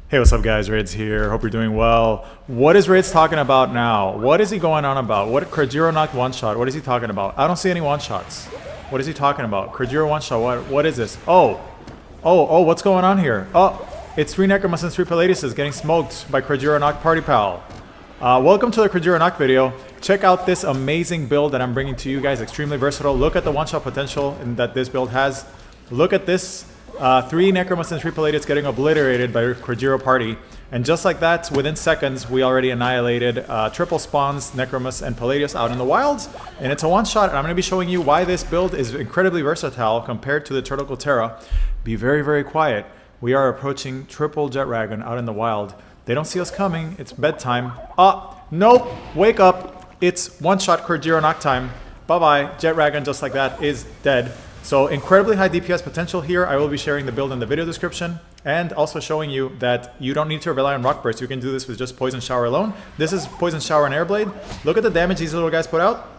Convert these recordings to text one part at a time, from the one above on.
Hey, what's up guys, Raids here, hope you're doing well. What is Raids talking about now? What is he going on about? What Croajiro Noct one-shot, what is he talking about? I don't see any one-shots. What is he talking about? Croajiro one-shot, what is this? Oh, what's going on here? Oh, it's 3 Necromus and 3 Paladius getting smoked by Croajiro Noct Party Pal. Welcome to the Croajiro Noct video. Check out this amazing build that I'm bringing to you guys, extremely versatile. Look at the one-shot potential that this build has. Look at this. 3 Necromus and 3 Paladius getting obliterated by Croajiro Party. And just like that, within seconds, we already annihilated triple spawns, Necromus and Paladius out in the wilds. And it's a one-shot, and I'm going to be showing you why this build is incredibly versatile compared to the Tides of Terraria. Be very, very quiet. We are approaching triple Jetragon out in the wild. They don't see us coming. It's bedtime. Nope. Wake up. It's one-shot Croajiro Noct time. Bye-bye. Jetragon, just like that, is dead. So incredibly high DPS potential here. I will be sharing the build in the video description and also showing you that you don't need to rely on Rockburst. You can do this with just Poison Shower alone. This is Poison Shower and Airblade. Look at the damage these little guys put out.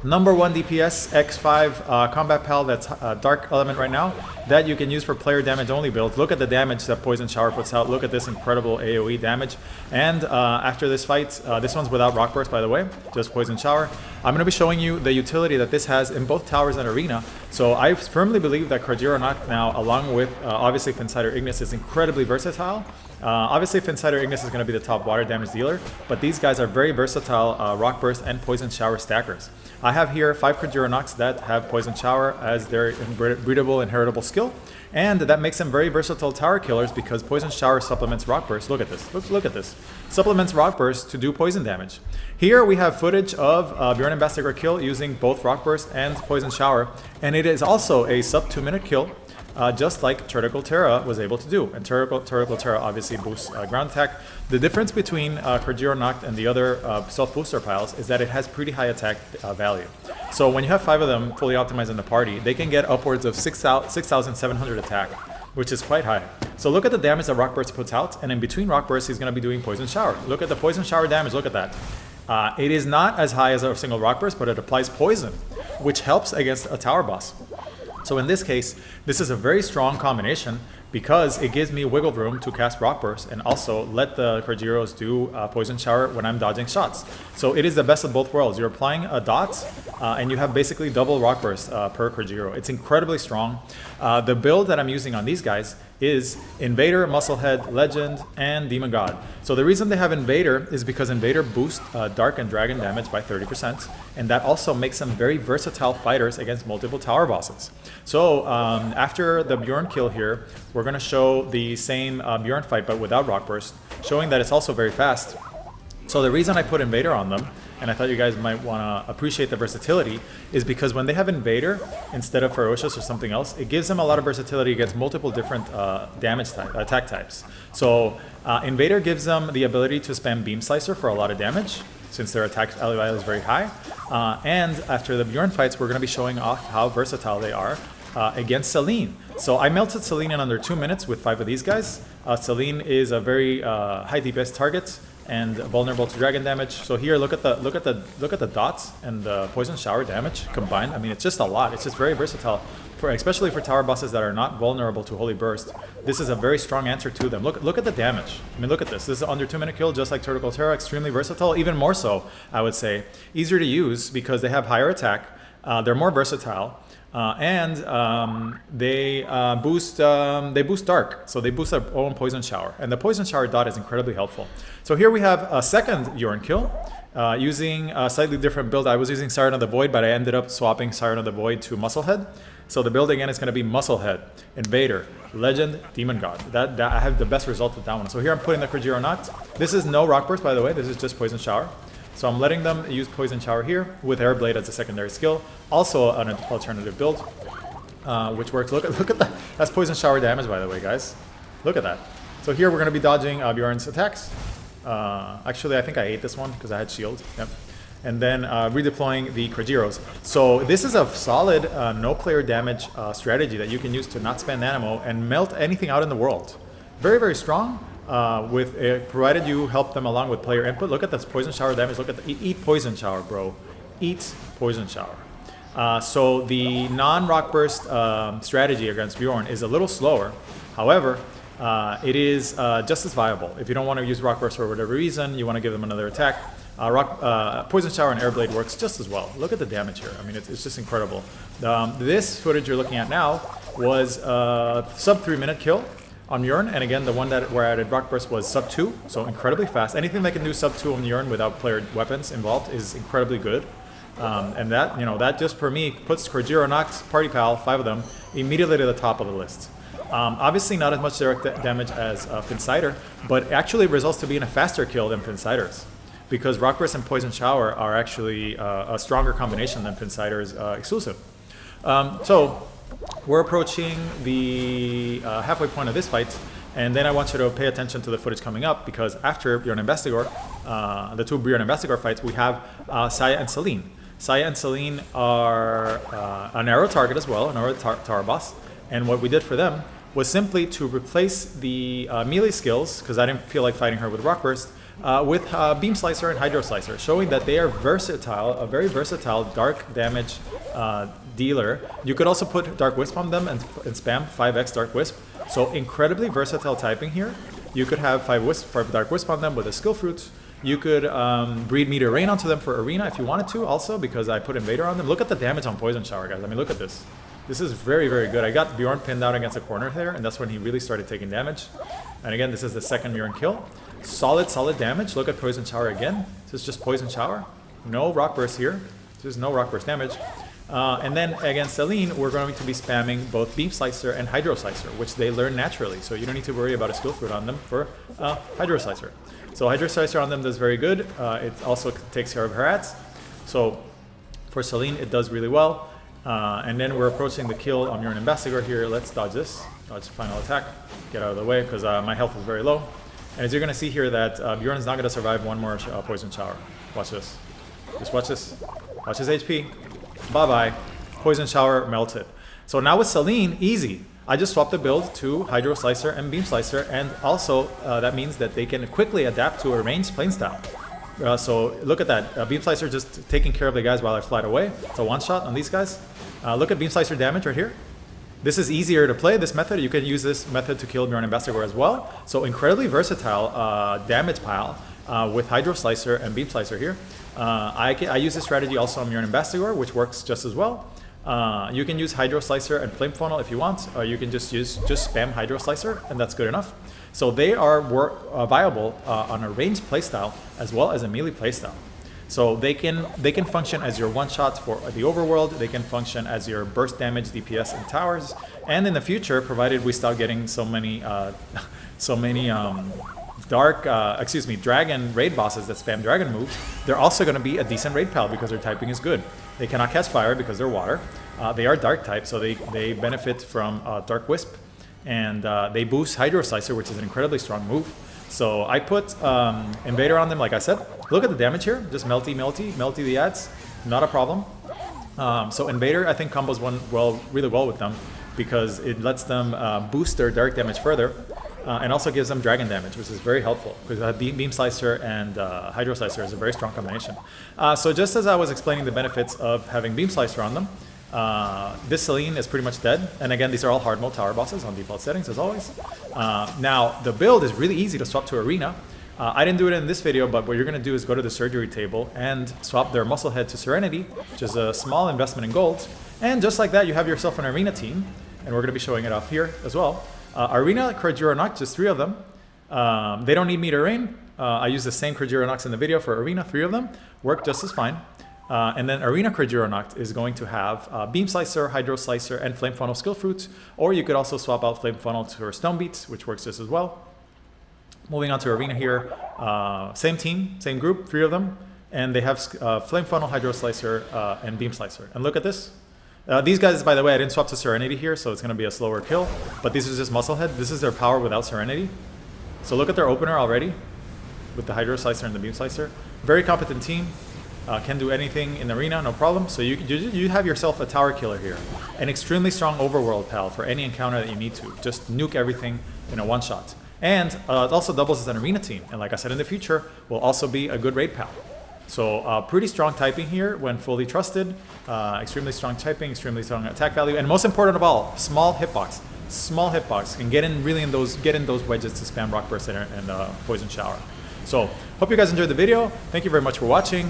Number 1 DPS X5 combat pal that's dark element right now that you can use for player damage only builds. Look at the damage that Poison Shower puts out. Look at this incredible AoE damage. And after this fight, this one's without Rockburst by the way, just Poison Shower. I'm going to be showing you the utility that this has in both towers and arena. So I firmly believe that Croajiro Noct now, along with obviously Finsider Ignis, is incredibly versatile. Obviously Finsider Ignis is going to be the top water damage dealer, but these guys are very versatile Rockburst and Poison Shower stackers. I have here 5 Croajiro Nocts that have Poison Shower as their breedable, inheritable skill, and that makes them very versatile tower killers because Poison Shower supplements Rockburst. Look at this. Look at this. Supplements Rockburst to do poison damage. Here we have footage of Bjorn Ambassador kill using both Rockburst and Poison Shower, and it is also a sub 2-minute kill. Just like Tides of Terraria was able to do. And Tides of Terraria obviously boosts ground attack. The difference between Croajiro Noct and the other self-booster piles is that it has pretty high attack value. So when you have 5 of them fully optimized in the party, they can get upwards of 6,700 attack, which is quite high. So look at the damage that Rockburst puts out, and in between Rockburst he's going to be doing Poison Shower. Look at the Poison Shower damage, look at that. It is not as high as a single Rockburst, but it applies poison, which helps against a tower boss. So in this case, this is a very strong combination because it gives me wiggle room to cast Rockburst and also let the Croajiros do Poison Shower when I'm dodging shots. So it is the best of both worlds. You're applying a dot and you have basically double Rockburst per Croajiro. It's incredibly strong. The build that I'm using on these guys is Invader, Musclehead, Legend, and Demon God. So the reason they have Invader is because Invader boosts Dark and Dragon damage by 30%, and that also makes them very versatile fighters against multiple tower bosses. So after the Bjorn kill here, we're going to show the same Bjorn fight but without Rockburst, showing that it's also very fast. So the reason I put Invader on them, and I thought you guys might want to appreciate the versatility, is because when they have Invader instead of Ferocious or something else, it gives them a lot of versatility against multiple different attack types. So Invader gives them the ability to spam Beam Slicer for a lot of damage, since their attack value is very high. And after the Bjorn fights, we're going to be showing off how versatile they are against Selene. So I melted Selene in under 2 minutes with 5 of these guys. Selene is a very high DPS target and vulnerable to dragon damage. So here, look at the dots and the Poison Shower damage combined. I mean, it's just a lot. It's just very versatile, especially for tower bosses that are not vulnerable to Holy Burst. This is a very strong answer to them. Look at the damage. I mean, look at this. This is an under 2-minute kill, just like Tides of Terraria. Extremely versatile, even more so, I would say. Easier to use because they have higher attack. They're more versatile. They boost Dark, so they boost their own Poison Shower, and the Poison Shower dot is incredibly helpful. So here we have a second Bjorn kill using a slightly different build. I was using Siren of the Void, but I ended up swapping Siren of the Void to Musclehead. So the build again is going to be Musclehead, Invader, Legend, Demon God. That I have the best result with that one. So here I'm putting the Croajiro Noct. This is no Rockburst, by the way. This is just Poison Shower. So I'm letting them use Poison Shower here with Airblade as a secondary skill. Also an alternative build, which works. Look at that. That's Poison Shower damage, by the way, guys. Look at that. So here we're going to be dodging Bjorn's attacks. Actually, I think I ate this one because I had shield. Yep. And then redeploying the Croajiros. So this is a solid no player damage strategy that you can use to not spend Animo and melt anything out in the world. Very, very strong. Provided you help them along with player input. Look at this Poison Shower damage. Look at the eat Poison Shower, bro. Eat Poison Shower. So the non-Rockburst strategy against Bjorn is a little slower. However, it is just as viable. If you don't want to use Rockburst for whatever reason, you want to give them another attack, Poison Shower and Air Blade works just as well. Look at the damage here. I mean, it's just incredible. This footage you're looking at now was sub 3 minute kill on Bjorn, and again, the one that where I added Rockburst was sub 2, so incredibly fast. Anything that can do sub 2 on Bjorn without player weapons involved is incredibly good. And that, that just for me puts Croajiro Noct, Party Pal, 5 of them, immediately to the top of the list. Obviously not as much direct damage as Fincider, but actually results to being a faster kill than Fincider's, because Rockburst and Poison Shower are actually a stronger combination than Fincider's exclusive. So we're approaching the halfway point of this fight, and then I want you to pay attention to the footage coming up, because after Bjorn and Bestigor, the 2 Bjorn and Bestigor fights, we have Saya and Celine. Saya and Celine are an arrow target as well, an arrow tower boss, and what we did for them was simply to replace the melee skills, because I didn't feel like fighting her with Rockburst, with Beam Slicer and Hydro Slicer, showing that they are versatile, a very versatile dark damage dealer. You could also put Dark Wisp on them and spam 5x Dark Wisp, so incredibly versatile typing here. You could have 5 Dark Wisp on them with a Skill Fruit. You could breed Meteor Rain onto them for Arena if you wanted to also, because I put Invader on them. Look at the damage on Poison Shower, guys. I mean, look at this. This is very, very good. I got Bjorn pinned out against a corner there, and that's when he really started taking damage. And again, this is the second Bjorn kill. Solid, solid damage. Look at Poison Shower again. This is just Poison Shower. No Rockburst here. There's no Rockburst damage. And then against Celine, we're going to be spamming both Beam Slicer and Hydro Slicer, which they learn naturally. So you don't need to worry about a skill fruit on them for Hydro Slicer. So Hydro Slicer on them does very good. It also takes care of her ads. So for Celine, it does really well. And then we're approaching the kill on Bjorn and Bestigor here. Let's dodge this. Dodge the final attack. Get out of the way, because my health is very low. And as you're going to see here that Bjorn is not going to survive one more Poison Shower. Watch this. Just watch this. Watch his HP. Bye-bye. Poison Shower melted. So now with Celine, easy. I just swapped the build to Hydro Slicer and Beam Slicer, and also that means that they can quickly adapt to a ranged playstyle. So look at that. Beam Slicer just taking care of the guys while I fly away. It's a one-shot on these guys. Look at Beam Slicer damage right here. This is easier to play, this method. You can use this method to kill Bjorn and Bestigor as well. So incredibly versatile damage pile with Hydro Slicer and Beam Slicer here. I use this strategy also on Bjorn and Bestigor, which works just as well. You can use Hydro Slicer and Flame Funnel if you want, or you can just spam Hydro Slicer, and that's good enough. So they are viable on a ranged playstyle as well as a melee playstyle. So they can function as your one-shots for the overworld. They can function as your burst damage, DPS, and towers. And in the future, provided we start getting so many dragon raid bosses that spam dragon moves, they're also going to be a decent raid pal because their typing is good. They cannot catch fire because they're water. They are dark type, so they benefit from Dark Wisp, and they boost Hydro Slicer, which is an incredibly strong move. So I put Invader on them, like I said. Look at the damage here, just melty the ads, not a problem. So Invader, I think, combos really well with them because it lets them boost their dark damage further, and also gives them dragon damage, which is very helpful because Beam Slicer and Hydro Slicer is a very strong combination. So just as I was explaining the benefits of having Beam Slicer on them, this Celine is pretty much dead. And again, these are all hard mode tower bosses on default settings as always. Now, the build is really easy to swap to Arena. I didn't do it in this video, but what you're going to do is go to the surgery table and swap their Musclehead to Serenity, which is a small investment in gold. And just like that, you have yourself an Arena team. And we're going to be showing it off here as well. Arena, Croajiro Noct, just 3 of them. They don't need Meteor Rain. I use the same Croajiro Nocts in the video for Arena, 3 of them. Work just as fine. And then Arena Croajiro Noct is going to have Beam Slicer, Hydro Slicer, and Flame Funnel skill fruits. Or you could also swap out Flame Funnel to Stone Beat, which works just as well. Moving on to Arena here, same team, same group, 3 of them. And they have Flame Funnel, Hydro Slicer, and Beam Slicer. And look at this. These guys, by the way, I didn't swap to Serenity here, so it's going to be a slower kill. But this is just Musclehead. This is their power without Serenity. So look at their opener already with the Hydro Slicer and the Beam Slicer. Very competent team. Can do anything in the arena, no problem. So you have yourself a tower killer here. An extremely strong overworld pal for any encounter that you need to. Just nuke everything in a one-shot. And it also doubles as an arena team. And like I said, in the future, will also be a good raid pal. So pretty strong typing here when fully trusted. Extremely strong typing, extremely strong attack value. And most important of all, small hitbox. small hitbox, and get in those wedges to spam Rockburst and Poison Shower. So hope you guys enjoyed the video. Thank you very much for watching.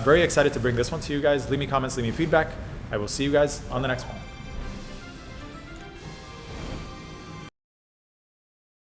Very excited to bring this one to you guys. Leave me comments, leave me feedback. I will see you guys on the next one.